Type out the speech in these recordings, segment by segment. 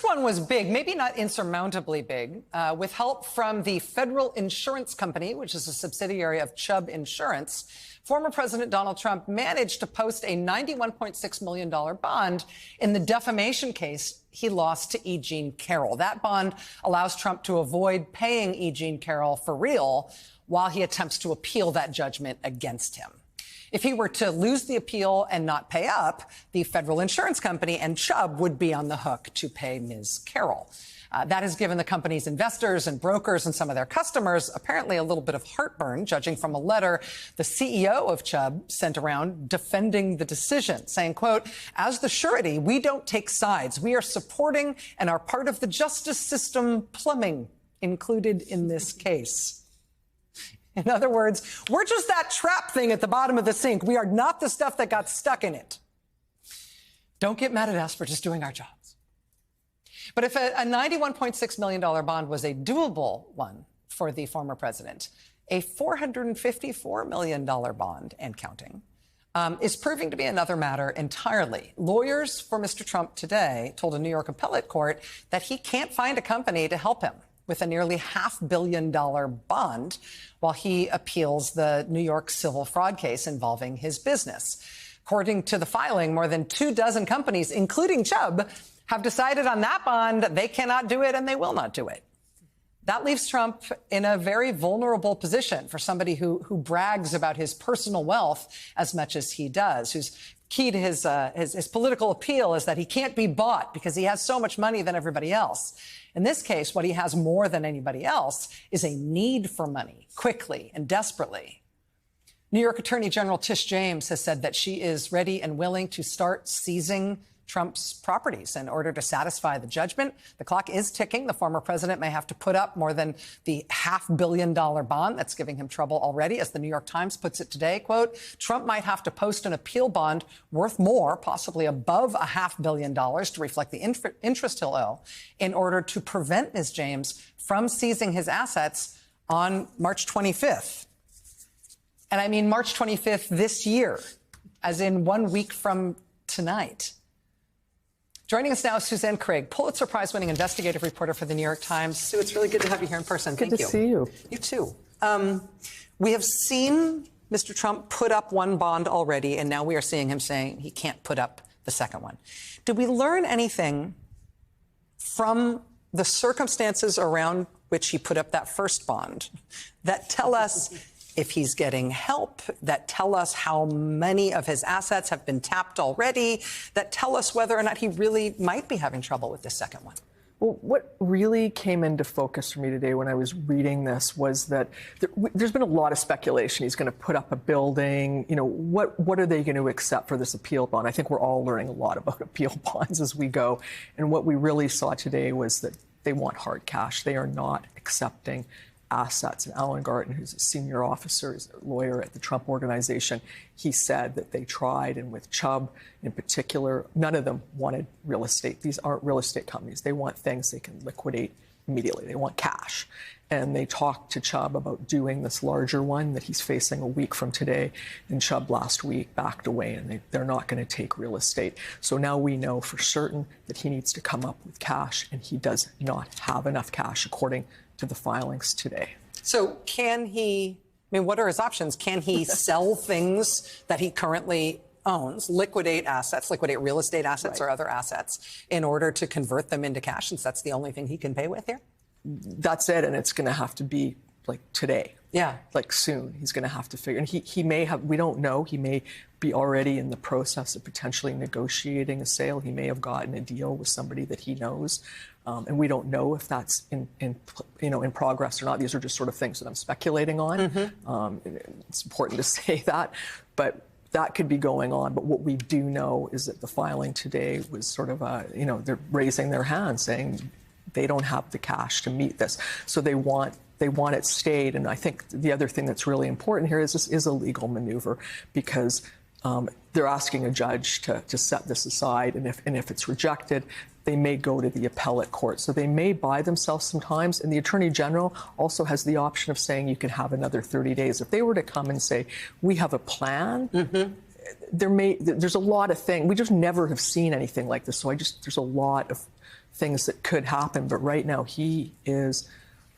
first one was big, maybe not insurmountably big. With help from the Federal Insurance Company, which is a subsidiary of Chubb Insurance, former President Donald Trump managed to post a $91.6 million bond in the defamation case he lost to E. Jean Carroll. That bond allows Trump to avoid paying E. Jean Carroll for real while he attempts to appeal that judgment against him. If he were to lose the appeal and not pay up, the Federal Insurance Company and Chubb would be on the hook to pay Ms. Carroll. That has given the company's investors and brokers and some of their customers apparently a little bit of heartburn, judging from a letter the CEO of Chubb sent around defending the decision, saying, quote, "As the surety, we don't take sides. We are supporting and are part of the justice system plumbing included in this case." In other words, we're just that trap thing at the bottom of the sink. We are not the stuff that got stuck in it. Don't get mad at us for just doing our jobs. But if a $91.6 million bond was a doable one for the former president, a $454 million bond and counting is proving to be another matter entirely. Lawyers for Mr. Trump today told a New York appellate court that he can't find a company to help him with a nearly $500 million bond while he appeals the New York civil fraud case involving his business. According to the filing, more than 24 companies, including Chubb, have decided on that bond they cannot do it and they will not do it. That leaves Trump in a very vulnerable position for somebody who brags about his personal wealth as much as he does, who's key to his political appeal is that he can't be bought because he has so much money than everybody else. In this case, what he has more than anybody else is a need for money, quickly and desperately. New York Attorney General Tish James has said that she is ready and willing to start seizing Trump's properties in order to satisfy the judgment. The clock is ticking. The former president may have to put up more than the $500 million bond that's giving him trouble already. As the New York Times puts it today, quote, Trump might have to post an appeal bond worth more, possibly above $500 million to reflect the interest he'll owe in order to prevent Ms. James from seizing his assets on March 25th. And I mean March 25th this year, as in 1 week from tonight. Joining us now is Suzanne Craig, Pulitzer Prize-winning investigative reporter for the New York Times. Sue, it's really good to have you here in person. Thank you. Good to see you. You too. We have seen Mr. Trump put up one bond already, and now we are seeing him saying he can't put up the second one. Did we learn anything from the circumstances around which he put up that first bond that tell us if he's getting help, that tell us how many of his assets have been tapped already, that tell us whether or not he really might be having trouble with the second one? Well, what really came into focus for me today when I was reading this was that there's been a lot of speculation. He's going to put up a building. You know, what are they going to accept for this appeal bond? I think we're all learning a lot about appeal bonds as we go. And what we really saw today was that they want hard cash. They are not accepting assets. And Alan Garten, who's a senior officer, is a lawyer at the Trump Organization, he said that they tried, and with Chubb in particular, none of them wanted real estate. These aren't real estate companies. They want things they can liquidate immediately. They want cash. And they talked to Chubb about doing this larger one that he's facing a week from today. And Chubb last week backed away, and they're not going to take real estate. So now we know for certain that he needs to come up with cash, and he does not have enough cash, according to the filings today. So can he, I mean, what are his options? Can he sell things that he currently owns, liquidate assets, liquidate real estate assets or other assets in order to convert them into cash, since that's the only thing he can pay with here? That's it, and it's going to have to be like today. Yeah. Like soon. He's going to have to figure, and he may have, we don't know, he may be already in the process of potentially negotiating a sale. He may have gotten a deal with somebody that he knows. And we don't know if that's in progress or not. These are just sort of things that I'm speculating on. Mm-hmm. It's important to say that, but that could be going on. But what we do know is that the filing today was sort of they're raising their hand, saying they don't have the cash to meet this, so they want it stayed. And I think the other thing that's really important here is this is a legal maneuver, because they're asking a judge to set this aside, and if it's rejected, they may go to the appellate court. So they may buy themselves some time. And the Attorney General also has the option of saying you can have another 30 days. If they were to come and say, we have a plan, mm-hmm. there's a lot of things. We just never have seen anything like this. So there's a lot of things that could happen. But right now he is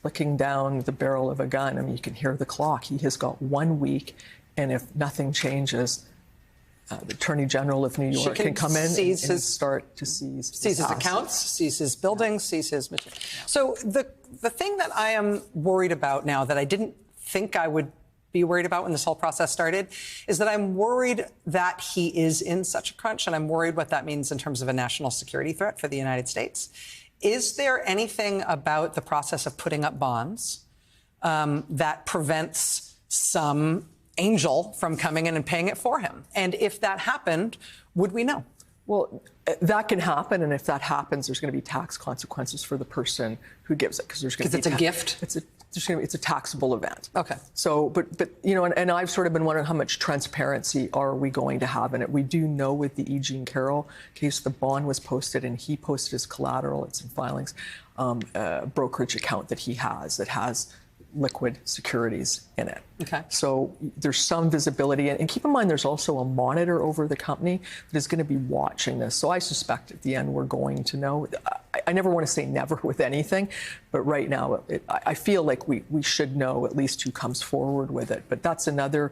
looking down the barrel of a gun. I mean, you can hear the clock. He has got 1 week. And if nothing changes, the Attorney General of New York can come in and start to seize his accounts, seize his buildings, seize his material. So the thing that I am worried about now that I didn't think I would be worried about when this whole process started is that I'm worried that he is in such a crunch, and I'm worried what that means in terms of a national security threat for the United States. Is there anything about the process of putting up bonds that prevents some angel from coming in and paying it for him? And if that happened, would we know? Well, that can happen, and if that happens, there's going to be tax consequences for the person who gives it, because it's a gift. It's a taxable event. Okay. So, but you know, and I've sort of been wondering how much transparency are we going to have in it. We do know with the E. Jean Carroll case, the bond was posted, and he posted his collateral. It's in filings, a brokerage account that he has that has liquid securities in it. Okay. So there's some visibility. And keep in mind, there's also a monitor over the company that is going to be watching this. So I suspect at the end we're going to know. I never want to say never with anything, but right now I feel like we should know at least who comes forward with it. But that's another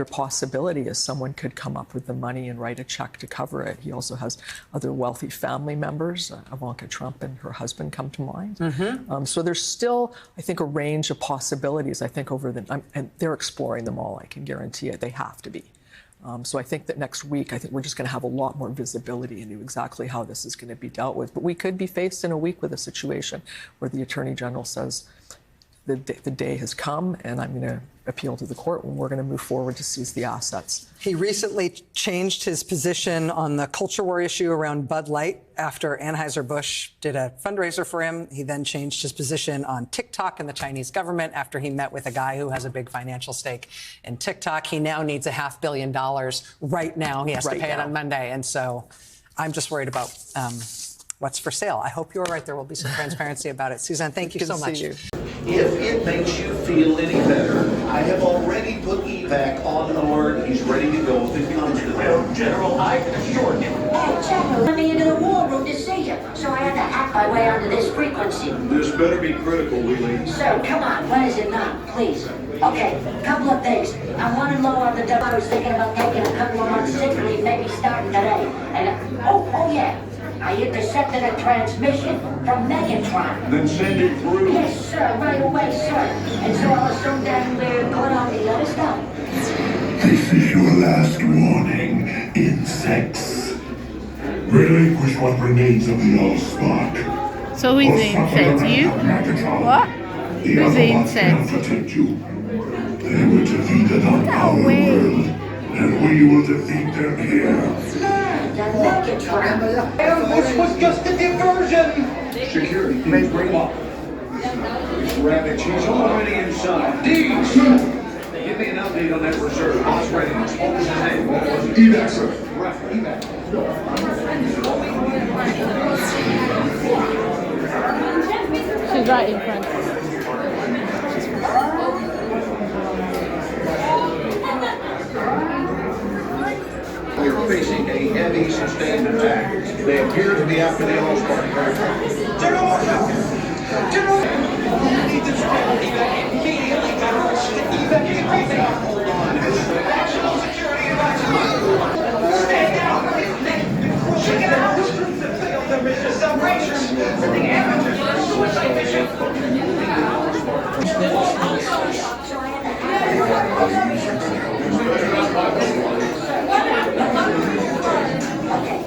possibility, is someone could come up with the money and write a check to cover it. He also has other wealthy family members. Ivanka Trump and her husband come to mind. Mm-hmm. So there's still, I think, a range of possibilities. I think and they're exploring them all. I can guarantee it. They have to be. So I think that next week, I think we're just going to have a lot more visibility into exactly how this is going to be dealt with. But we could be faced in a week with a situation where the Attorney General says the day has come, and I'm going to appeal to the court, and we're going to move forward to seize the assets. He recently changed his position on the culture war issue around Bud Light after Anheuser-Busch did a fundraiser for him. He then changed his position on TikTok and the Chinese government after he met with a guy who has a big financial stake in TikTok. He now needs $500 million right now. He has to pay it on Monday. And so I'm just worried about what's for sale. I hope you're right. There will be some transparency about it. Suzanne, thank you so much. If it makes you feel any better, I have already put evac on alert. He's ready to go if it comes to that. General, I can assure you. Hey, General, let me into the war room to see you, so I had to hack my way onto this frequency. This better be critical, Wheelie. Sir, come on, what is it now, please? Okay, couple of things. I'm running low on the dough. I was thinking about taking a couple of months sick leave, maybe starting today. And, oh yeah. I intercepted a transmission from Megatron. Then send it through. Yes, sir, right away, sir. And so I'll assume that we're good on the other stuff. This is your last warning, insects. Relinquish what remains of the Allspark. So who's the insect? You? What? Who's the insect? Protect you. They were defeated on our world, and we will defeat them here. This was just a diversion. Security, please bring up. Rabbit, she's already inside. Deeds! Give me an update on that reserve. What's readiness? What was his name? What was it? Evac, sir. Right, evac. She's right in front. We're facing a heavy sustained attack. They appear to be after the Allspark. General